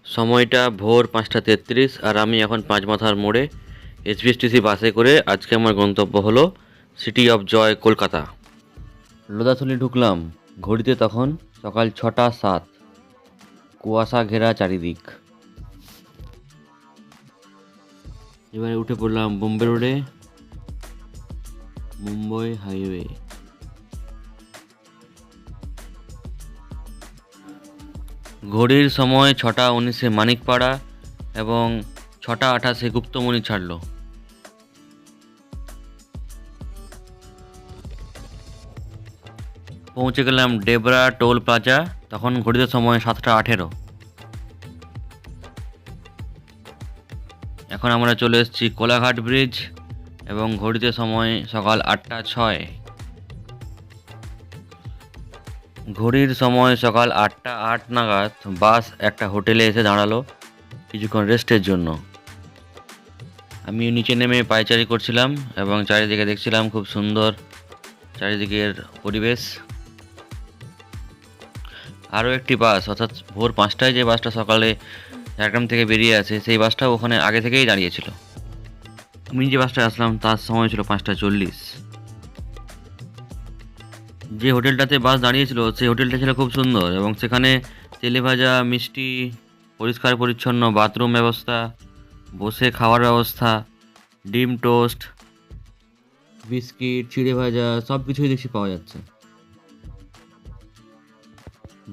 সময়টা ভোর 5:33 আর আমি এখন পাঁচমাথার মোড়ে এসবিএসটিসি বাসে করে আজকে আমার গন্তব্য হলো সিটি অফ জয় কলকাতা। লোদাথলি ঢুকলাম, ঘড়িতে তখন সকাল 6টা 7, কুয়াশা ঘেরা চারিদিক। এবারে উঠে পড়লাম বোম্বে রোডে, মুম্বই হাইওয়ে। ঘড়ির সময় 6টা 19-এ মানিকপাড়া এবং 6টা 28-এ গুপ্তমণি ছাড়লো। পৌঁছে গেলাম ডেবরা টোল প্লাজা, তখন ঘড়িতে সময় 7টা 18। এখন আমরা চলে এসেছি কোলাঘাট ব্রিজ এবং ঘড়িতে সময় সকাল 8টা 6। ঘড়ির সময় সকাল 8টা 8 নাগাদ বাস একটা হোটেলে এসে দাঁড়ালো কিছুক্ষণ রেস্টের জন্য। আমি নিচে নেমে পায়চারি করছিলাম এবং চারিদিকে দেখছিলাম খুব সুন্দর চারিদিকের পরিবেশ। আরও একটি বাস, অর্থাৎ ভোর 5টায় যে বাসটা সকালে ঝাড়গ্রাম থেকে বেরিয়ে আছে, সেই বাসটাও ওখানে আগে থেকেই দাঁড়িয়েছিল। আমি যে বাসটায় আসলাম তার সময় ছিল 5টা 40। যে হোটেলটাতে বাস দাঁড়িয়েছিল সেই হোটেলটা ছিল খুব সুন্দর এবং সেখানে তেলে ভাজা মিষ্টি, পরিষ্কার পরিচ্ছন্ন বাথরুম ব্যবস্থা, বসে খাওয়ার ব্যবস্থা, ডিম টোস্ট, বিস্কিট, চিড়ে ভাজা সব কিছুই দেখছি পাওয়া যাচ্ছে।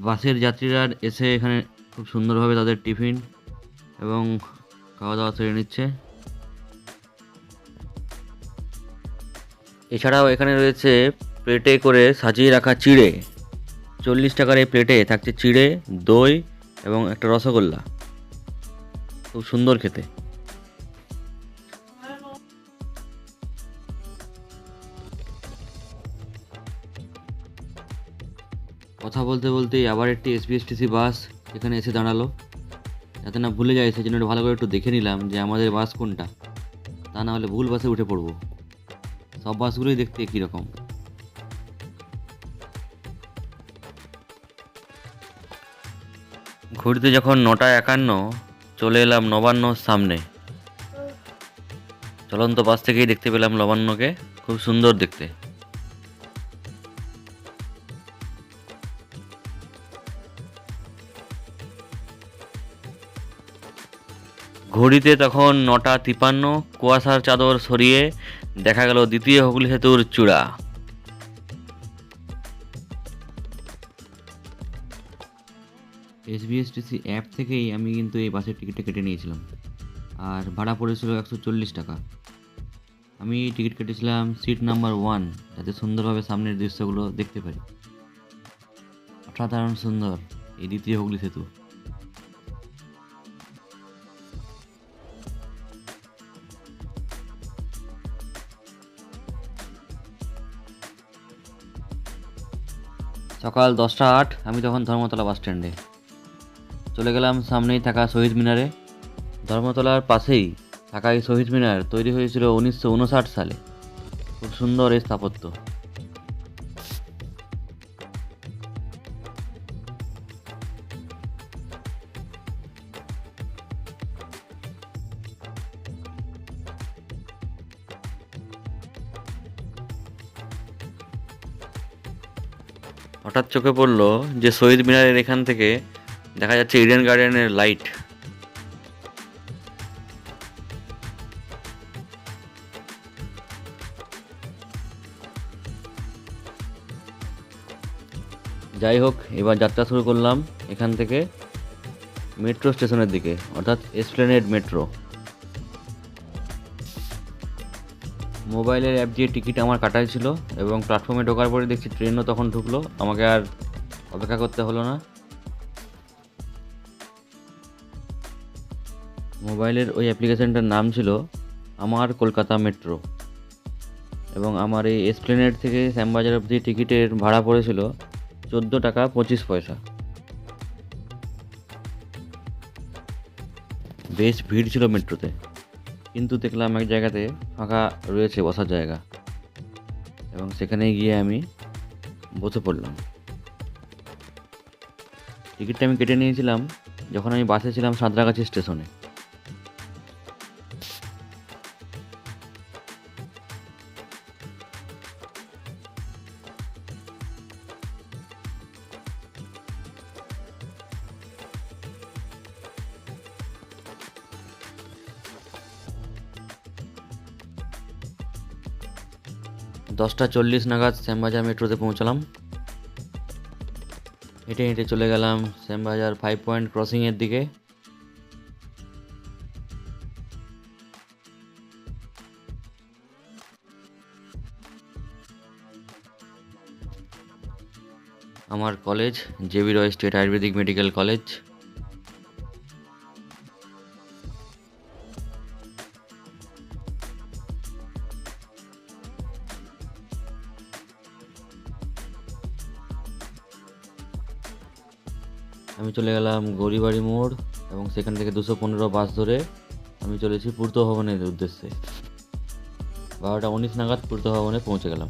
বাসের যাত্রীরা এসে এখানে খুব সুন্দরভাবে তাদের টিফিন এবং খাওয়া দাওয়া সেরে নিচ্ছে। এছাড়াও এখানে রয়েছে প্লেটে করে সাজিয়ে রাখা চিড়ে। 40 টাকার এই প্লেটে থাকছে চিড়ে, দই এবং একটা রসগোল্লা, খুব সুন্দর খেতে। কথা বলতে বলতেই আবার একটি এসবিএসটিসি বাস এখানে এসে দাঁড়ালো। যাতে না ভুলে যায় সেই জন্য ভালো করে একটু দেখে নিলাম যে আমাদের বাস কোনটা, তা না হলে ভুল বাসে উঠে পড়বো। সব বাসগুলোই দেখতে একই রকম। ঘুরতে যখন 9টা 51, চলে এলাম নবান্নর সামনে। চলন্ত বাস থেকেই দেখতে পেলাম নবান্নকে, খুব সুন্দর দেখতে। ঘড়িতে তখন 9টা 53, কুয়াশার চাদর সরিয়ে দেখা গেল দ্বিতীয় হুগলি সেতুর চূড়া। এসবিএসটিসি অ্যাপ থেকেই আমি কিন্তু এই বাসের টিকিটটা কেটে নিয়েছিলাম আর ভাড়া পড়েছিল 140 টাকা। আমি টিকিট কেটেছিলাম সিট নাম্বার 1, যাতে সুন্দরভাবে সামনের দৃশ্যগুলো দেখতে পারি। অসাধারণ সুন্দর এই দ্বিতীয় হুগলি সেতু। সকাল 10টা 8, আমি তখন ধর্মতলা বাস স্ট্যান্ডে। চলে গেলাম সামনেই থাকা শহীদ মিনারে। ধর্মতলার পাশেই থাকা এই শহীদ মিনার তৈরি হয়েছিল 1959 সালে। খুব সুন্দর এই স্থাপত্য। হঠাৎ চোখে পড়লো যে শহীদ মিনারের এখান থেকে দেখা যাচ্ছে ইডেন গার্ডেনের লাইট। যাই হোক, এবার যাত্রা শুরু করলাম এখান থেকে মেট্রো স্টেশনের দিকে, অর্থাৎ এসপ্ল্যানেড মেট্রো। মোবাইলের অ্যাপ দিয়ে টিকিট আমার কাটাই ছিল এবং প্ল্যাটফর্মে ঢোকার পরে দেখছি ট্রেনও তখন ঢুকলো, আমাকে আর অপেক্ষা করতে হলো না। মোবাইলের ওই অ্যাপ্লিকেশনটার নাম ছিল আমার কলকাতা মেট্রো এবং আমার এই এসপ্ল্যানেড থেকে শ্যামবাজার অবধি টিকিটের ভাড়া পড়েছিল 14 টাকা 25 পয়সা। বেশ ভিড় ছিল মেট্রোতে, কিন্তু দেখলাম এক জায়গাতে ফাঁকা রয়েছে বসার জায়গা এবং সেখানে গিয়ে আমি বসে পড়লাম। টিকিটটা আমি কেটে নিয়েছিলাম যখন আমি বাসে ছিলাম সাঁতরাগাছি স্টেশনে। দশটা 40 নাগাদ শ্যামবাজার মেট্রোতে পৌঁছালাম। হেঁটে হেঁটে চলে গেলাম শ্যামবাজার 5 পয়েন্ট ক্রসিংয়ের দিকে। আমার কলেজ জেবি রয় স্টেট আয়ুর্বেদিক মেডিকেল কলেজ। আমি চলে গেলাম গৌরীবাড়ি মোড় এবং সেখান থেকে 215 বাস ধরে আমি চলেছি পূর্ত ভবনের উদ্দেশ্যে। 12টা 19 নাগাদ পূর্ত ভবনে পৌঁছে গেলাম।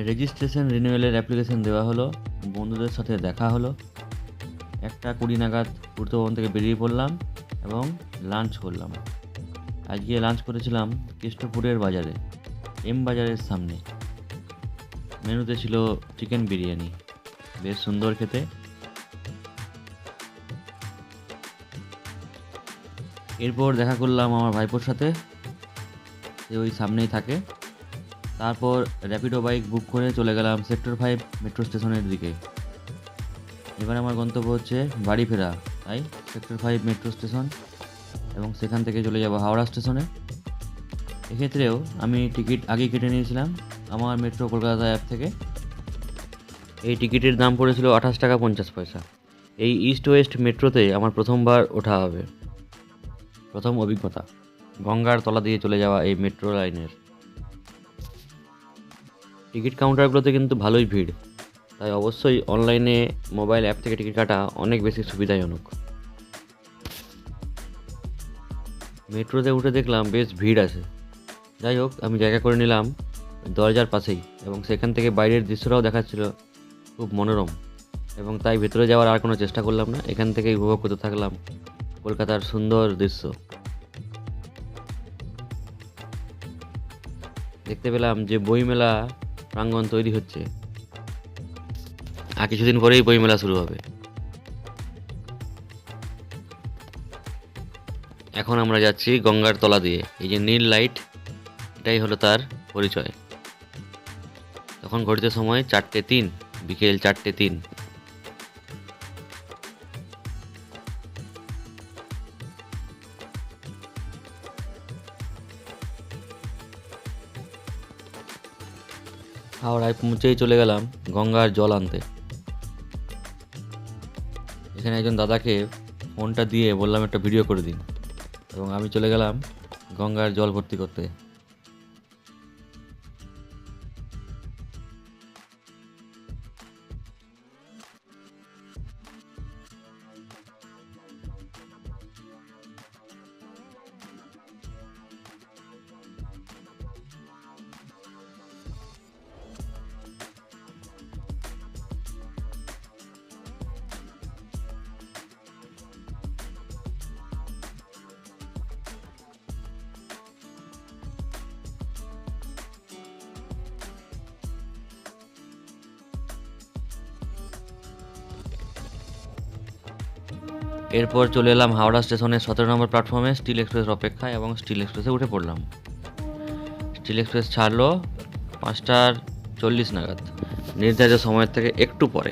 রেজিস্ট্রেশন রিনিউয়ালের অ্যাপ্লিকেশন দেওয়া হলো, বন্ধুদের সাথে দেখা হলো। 1টা 20 নাগাদ পূর্ত ভবন থেকে বেরিয়ে পড়লাম এবং লাঞ্চ করলাম। আজকে লাঞ্চ করেছিলাম কেষ্টপুরের বাজারে, এম বাজারের সামনে। মেনুতে ছিল চিকেন বিরিয়ানি, বেশ সুন্দর খেতে। এরপর দেখা করলাম আমার ভাইপোর সাথে, সে ওই সামনেই থাকে। তারপর র্যাপিডো বাইক বুক করে চলে গেলাম সেক্টর 5 মেট্রো স্টেশনের দিকে। এবার আমার গন্তব্য হচ্ছে বাড়ি ফেরা, তাই সেক্টর 5 মেট্রো স্টেশন এবং সেখান থেকে চলে যাব হাওড়া স্টেশনে। এক্ষেত্রেও আমি টিকিট আগেই কেটে নিয়েছিলাম আমার মেট্রো কলকাতা অ্যাপ থেকে। এই টিকিটের দাম পড়েছিল 28 টাকা 50 পয়সা। এই ইস্ট ওয়েস্ট মেট্রোতে আমার প্রথমবার ওঠা হবে, প্রথম অভিজ্ঞতা গঙ্গার তলা দিয়ে চলে যাওয়া এই মেট্রো লাইনের। টিকিট কাউন্টারগুলোতে কিন্তু ভালোই ভিড়, তাই অবশ্যই অনলাইনে মোবাইল অ্যাপ থেকে টিকিট কাটা অনেক বেশি সুবিধাজনক। মেট্রোতে উঠে দেখলাম বেশ ভিড় আছে। যাই হোক, আমি জায়গা করে নিলাম দরজার পাশেই এবং সেখান থেকে বাইরের দৃশ্যটাও দেখাচ্ছিল খুব মনোরম, এবং তাই ভেতরে যাওয়ার আর কোনো চেষ্টা করলাম না। এখান থেকেই উপভোগ করতে থাকলাম কলকাতার সুন্দর দৃশ্য। দেখতে পেলাম যে বইমেলা প্রাঙ্গণ তৈরি হচ্ছে, আর কিছুদিন পরেই বইমেলা শুরু হবে। এখন আমরা যাচ্ছি গঙ্গার তলা দিয়ে। এই যে নীল লাইট, এটাই হলো তার পরিচয়। তখন ঘড়িতে সময় 4:03, বিকেল 4:03। হাওড়ায় পৌঁছেই চলে গেলাম গঙ্গার জল আনতে। এখানে একজন দাদাকে ফোনটা দিয়ে বললাম একটা ভিডিও করে দিন, এবং আমি চলে গেলাম গঙ্গার জল ভর্তি করতে। এরপর চলে এলাম হাওড়া স্টেশনের 17 নম্বর প্ল্যাটফর্মে স্টিল এক্সপ্রেস অপেক্ষায়, এবং স্টিল এক্সপ্রেসে উঠে পড়লাম। স্টিল এক্সপ্রেস ছাড়লো 5:40 নাগাদ, নির্ধারিত সময়ের থেকে একটু পরে।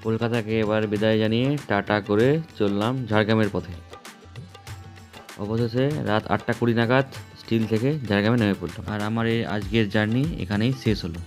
কলকাতাকে এবার বিদায় জানিয়ে টাটা করে চললাম ঝাড়গ্রামের পথে। অবশেষে রাত 8:20 নাগাদ স্টিল থেকে ঝাড়গ্রামে নেমে পড়লাম, আর আমার এই আজকের জার্নি এখানেই শেষ হলো।